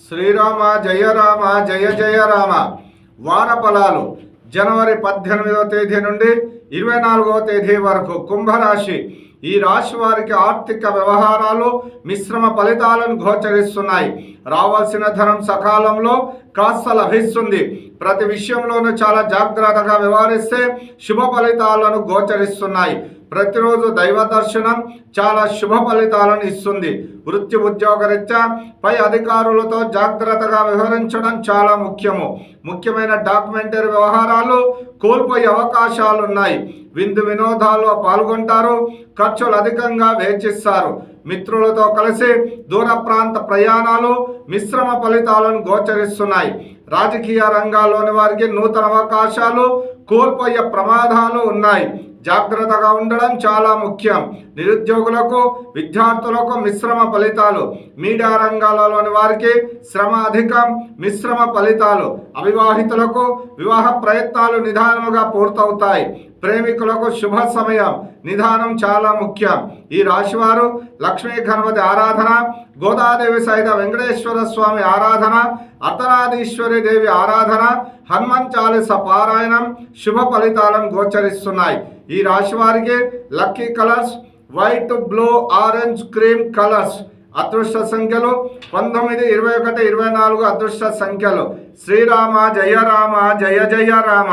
శ్రీరామ జయ రామ జయ జయ రామ. వార ఫలాలు జనవరి 18వ తేదీ నుండి 24వ తేదీ వరకు కుంభరాశి. ఈ రాశి వారికి ఆర్థిక వ్యవహారాలు మిశ్రమ ఫలితాలను గోచరిస్తున్నాయి. రావాల్సిన ధనం సకాలంలో కాస్త లభిస్తుంది. ప్రతి విషయంలోనూ చాలా జాగ్రత్తగా వ్యవహరిస్తే శుభ ఫలితాలను గోచరిస్తున్నాయి. ప్రతిరోజు దైవ దర్శనం చాలా శుభ ఫలితాలను ఇస్తుంది. వృత్తి ఉద్యోగరీత్యా పై అధికారులతో జాగ్రత్తగా వ్యవహరించడం చాలా ముఖ్యమైన డాక్యుమెంటరీ వ్యవహారాలు కోల్పోయే అవకాశాలున్నాయి. విందు వినోదాల్లో పాల్గొంటారు. ఖర్చులు అధికంగా వెచ్చిస్తారు. మిత్రులతో కలిసి దూర ప్రాంత ప్రయాణాలు మిశ్రమ ఫలితాలను గోచరిస్తున్నాయి. రాజకీయ రంగాల్లోని వారికి నూతన అవకాశాలు కోల్పోయే ప్రమాదాలు ఉన్నాయి. జాగ్రత్తగా ఉండడం చాలా ముఖ్యం. నిరుద్యోగులకు విద్యార్థులకు మిశ్రమ ఫలితాలు. మీడియా రంగాలలోని వారికి శ్రమ అధికం, మిశ్రమ ఫలితాలు. అవివాహితులకు వివాహ ప్రయత్నాలు నిదానముగా పూర్తవుతాయి. ప్రేమికులకు శుభ సమయం, నిదానం చాలా ముఖ్యం. ఈ రాశివారు లక్ష్మీ గణపతి ఆరాధన, గోదాదేవి సహిత వెంకటేశ్వర స్వామి ఆరాధన, అర్ధనారీశ్వరి దేవి ఆరాధన, హనుమాన్ చాలీస పారాయణం శుభ ఫలితాలను గోచరిస్తున్నాయి. ఈ రాశి వారికి lucky colours white, blue, orange, cream colours. అదృష్ట సంఖ్యలు 19, 21, 24 అదృష్ట సంఖ్యలు. శ్రీరామ జయ రామ జయ జయ రామ.